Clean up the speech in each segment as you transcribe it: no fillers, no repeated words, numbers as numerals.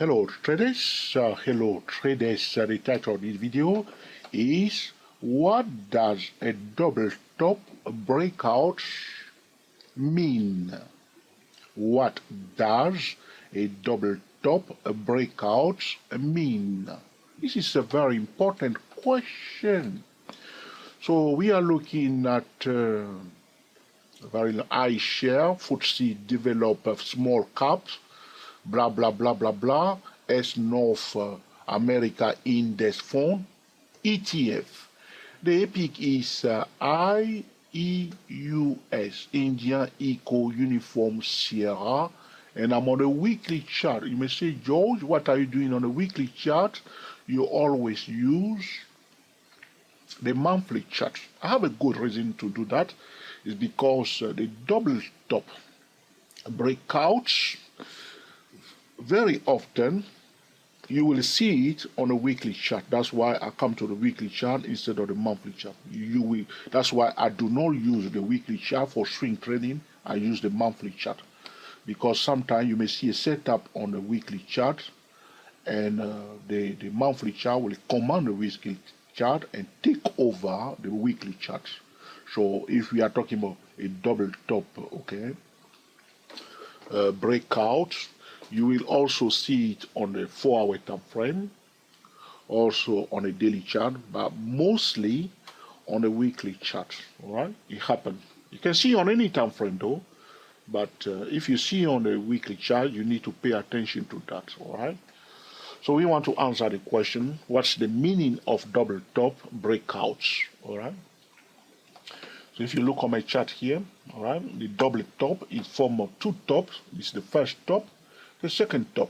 Hello traders, the title of this video is what does a double top breakout mean? What does a double top breakout mean? This is a very important question. So we are looking at very high share, FTSE developer small caps, blah blah blah blah blah, S North America Index Fund, ETF. The EPIC is IEUS, India Eco Uniform Sierra, and I'm on a weekly chart. You may say, George, what are you doing on a weekly chart? You always use the monthly chart. I have a good reason to do that. It's because the double top breakouts, very often you will see it on a weekly chart. That's why I come to the weekly chart instead of the monthly chart. That's why I do not use the weekly chart for swing trading. I use the monthly chart because sometimes you may see a setup on the weekly chart, and the monthly chart will command the weekly chart and take over the weekly chart. So if we are talking about a double top, breakout, you will also see it on the 4-hour time frame, also on a daily chart, but mostly on a weekly chart. All right, it happens. You can see on any time frame though, but if you see on the weekly chart, you need to pay attention to that. All right. So we want to answer the question: what's the meaning of double top breakouts? All right. So if you look on my chart here, all right, the double top is formed of two tops. This is the first top, the second top.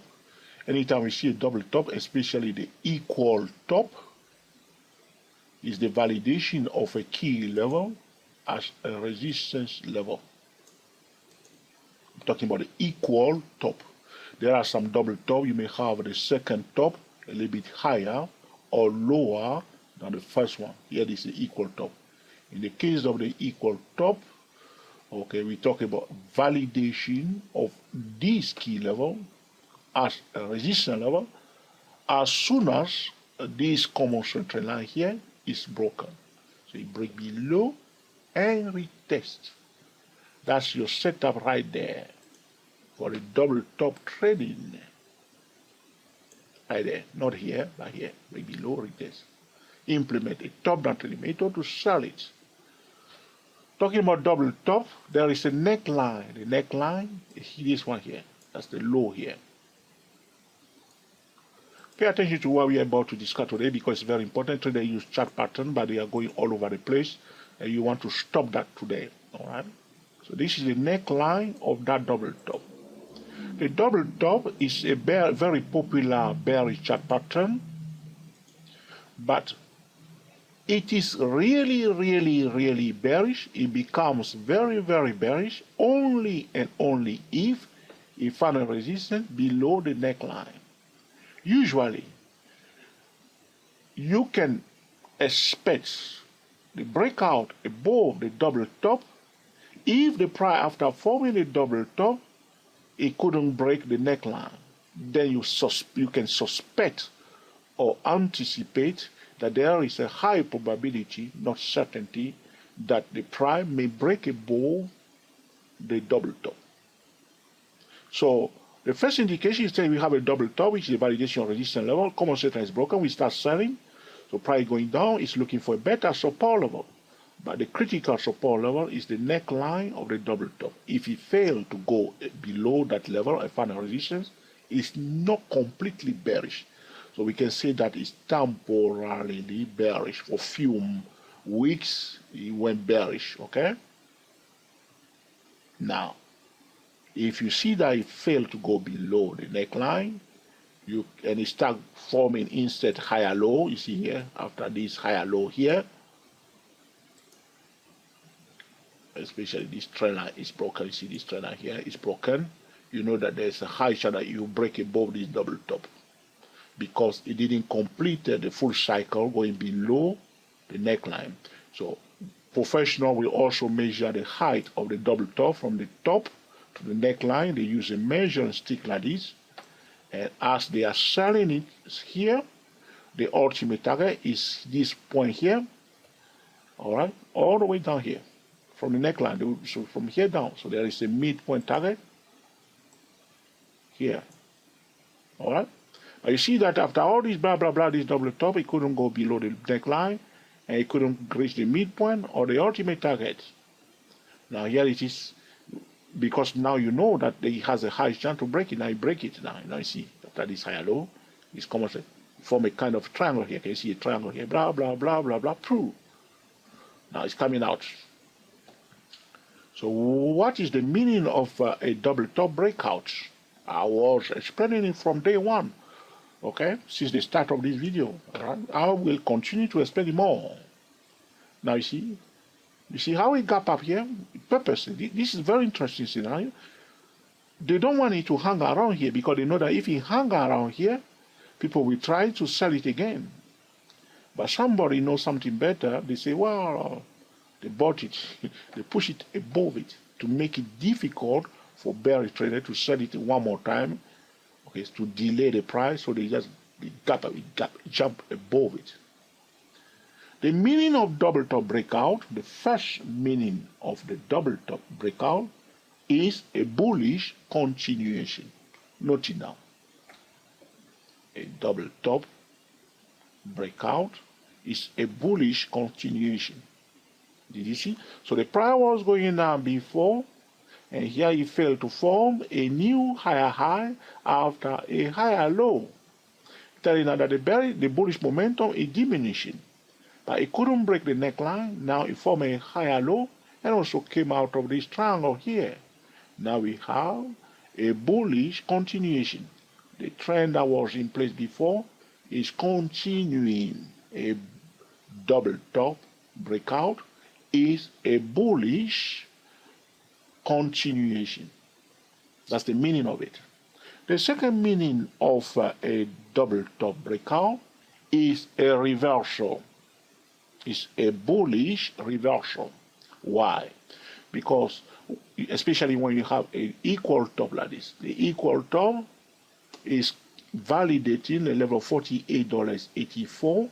Anytime we see a double top, especially the equal top, is the validation of a key level as a resistance level. I'm talking about the equal top. There are some double top. You may have the second top a little bit higher or lower than the first one. Here this is the equal top. In the case of the equal top, we talk about validation of this key level as a resistance level as soon as this common trend line here is broken. So you break below and retest. That's your setup right there for the double top trading. Right there, not here, but here. Break below, retest. Implement a top-down trading method to sell it. Talking about double top, there is a neckline. The neckline is this one here. That's the low here. Pay attention to what we are about to discuss today because it's very important. Today use chart pattern, but they are going all over the place, and you want to stop that today. All right. So this is the neckline of that double top. The double top is a very popular bearish chart pattern, but it is really bearish. It becomes very bearish only and only if it finds a resistance below the neckline. Usually, you can expect the breakout above the double top if the price, after forming a double top, it couldn't break the neckline. Then you can suspect or anticipate that there is a high probability, not certainty, that the price may break above the double top. So the first indication is that we have a double top, which is a validation resistance level. Common center is broken, we start selling. So price going down is looking for a better support level. But the critical support level is the neckline of the double top. If it fails to go below that level, a final resistance, it's not completely bearish. So we can say that it's temporarily bearish. For a few weeks, it went bearish, okay? Now, if you see that it failed to go below the neckline, and it start forming instead higher low, you see here, after this higher low here, especially this trend line is broken, you see this trend line here is broken, you know that there's a high chance that you break above this double top, because it didn't complete the full cycle going below the neckline. So professional will also measure the height of the double top from the top to the neckline. They use a measuring stick like this, And as they are selling it here, the ultimate target is this point here, all right, all the way down here from the neckline. So from here down, so there is a midpoint target here, all right. Now you see that after all this blah blah blah, this double top, it couldn't go below the neckline, and it couldn't reach the midpoint or the ultimate target. Now here it is, because now you know that it has a high chance to break it. Now you break it. Now you see after this higher low, it's common form a kind of triangle here. Can you see a triangle here? Blah blah blah blah blah. True. Now it's coming out. So what is the meaning of a double top breakout? I was explaining it from day one, okay, since the start of this video. Right? I will continue to explain it more. Now you see how it gap up here? Purposely. This is very interesting scenario. They don't want it to hang around here because they know that if it hang around here, people will try to sell it again. But somebody knows something better. They say, well, they bought it. They push it above it to make it difficult for bearish trader to sell it one more time. Okay, to delay the price, so they just jump above it. The meaning of double top breakout, the first meaning of the double top breakout is a bullish continuation. Note it down. A double top breakout is a bullish continuation. Did you see? So the price was going down before, and here it failed to form a new higher high after a higher low, telling us that the bullish momentum is diminishing. But it couldn't break the neckline. Now it formed a higher low and also came out of this triangle here. Now we have a bullish continuation. The trend that was in place before is continuing. A double top breakout is a bullish continuation. That's the meaning of it. The second meaning of a double top breakout is a reversal. It's a bullish reversal. Why? Because especially when you have an equal top like this, the equal top is validating the level $48.84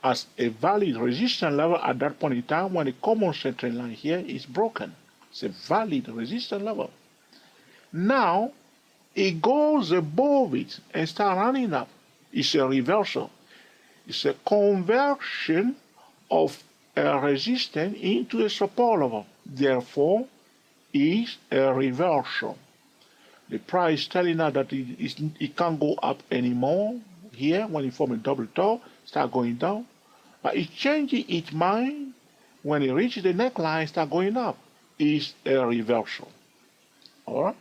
as a valid resistance level at that point in time when the common center line here is broken. It's a valid resistance level. Now it goes above it and starts running up. It's a reversal. It's a conversion of a resistance into a support level. Therefore, it's a reversal. The price is telling us that it can't go up anymore. Here, when it forms a double top, start going down. But it's changing its mind when it reaches the neckline, start going up. It's a reversal. All right?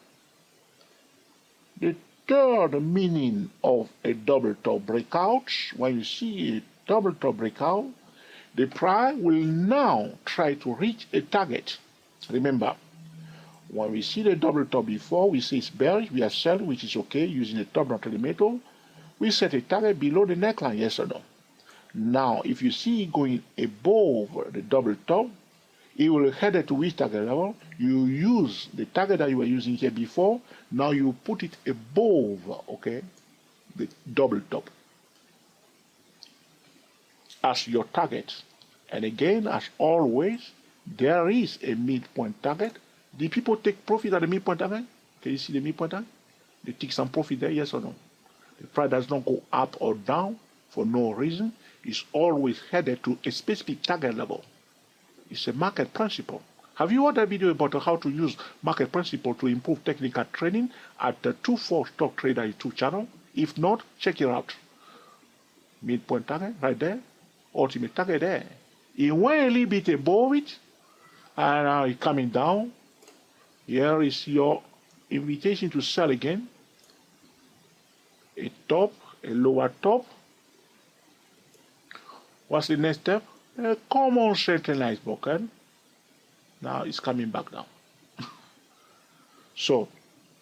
The third meaning of a double top breakout, when you see a double top breakout, the price will now try to reach a target. Remember, when we see the double top before, we say it's bearish, we are selling, which is okay, using the top down telemeter. We set a target below the neckline, yes or no? Now, if you see it going above the double top, it will head to which target level? You use the target that you were using here before. Now you put it above, okay, the double top as your target. And again, as always, there is a midpoint target. Did people take profit at the midpoint target? Can you see the midpoint target? They take some profit there, yes or no? The price does not go up or down for no reason. It's always headed to a specific target level. It's a market principle. Have you watched a video about how to use market principle to improve technical trading at the 24 Stock Trader YouTube channel? If not, check it out. Midpoint target right there. Ultimate target there. It went a little bit above it, and now it's coming down. Here is your invitation to sell again. A top, a lower top. What's the next step? A common center line is broken. Now it's coming back down. So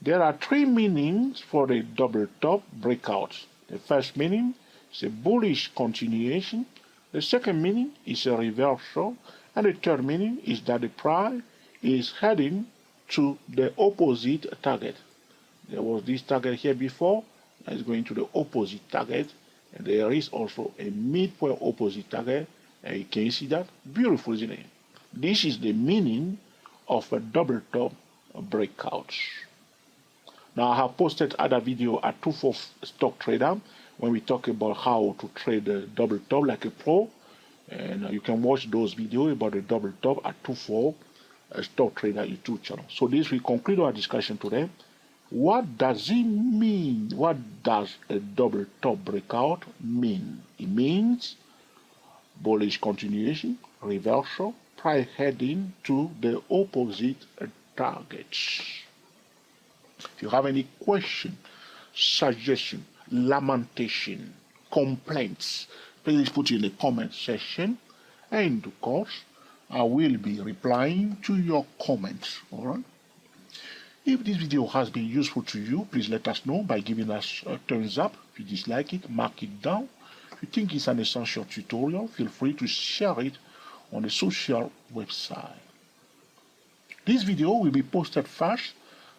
there are three meanings for the double top breakout. The first meaning is a bullish continuation. The second meaning is a reversal. And the third meaning is that the price is heading to the opposite target. There was this target here before. That is going to the opposite target. And there is also a midpoint opposite target. And you can see that. Beautiful, isn't it? This is the meaning of a double top breakout. Now I have posted other video at 2-4 stock trader when we talk about how to trade a double top like a pro, and you can watch those videos about the double top at 2-4 stock trader YouTube channel. So this will conclude our discussion today. What does it mean? What does a double top breakout mean? It means bullish continuation, reversal, price heading to the opposite targets. If you have any question, suggestion, lamentation, complaints, please put it in the comment section, and of course I will be replying to your comments. Alright? If this video has been useful to you, please let us know by giving us a thumbs up. If you dislike it, mark it down. If you think it's an essential tutorial, feel free to share it on the social website. This video will be posted first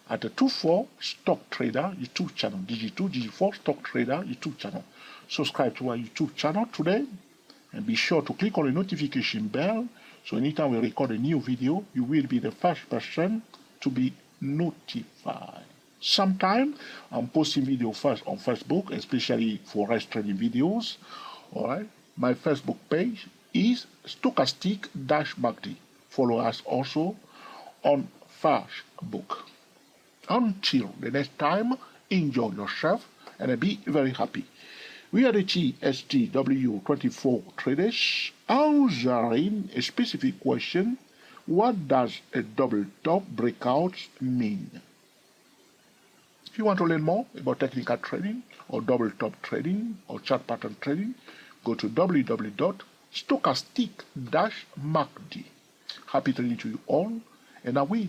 at the 2-4 Stock Trader YouTube channel, Digi2, Digi4 Stock Trader YouTube channel. Subscribe to our YouTube channel today and be sure to click on the notification bell so anytime we record a new video, you will be the first person to be notified. Sometimes I'm posting video first on Facebook, especially for rice trading videos. Alright, my Facebook page is Stochastic-MACD. Follow us also on Facebook. Until the next time, enjoy yourself and be very happy. We are the TSTW24 traders answering a specific question. What does a double top breakout mean? If you want to learn more about technical trading or double top trading or chart pattern trading, go to www.stochastic-MACD. Happy trading to you all, and I will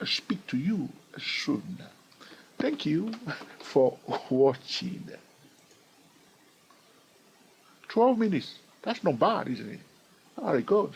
speak to you soon. Thank you for watching. 12 minutes. That's not bad, isn't it? Very good.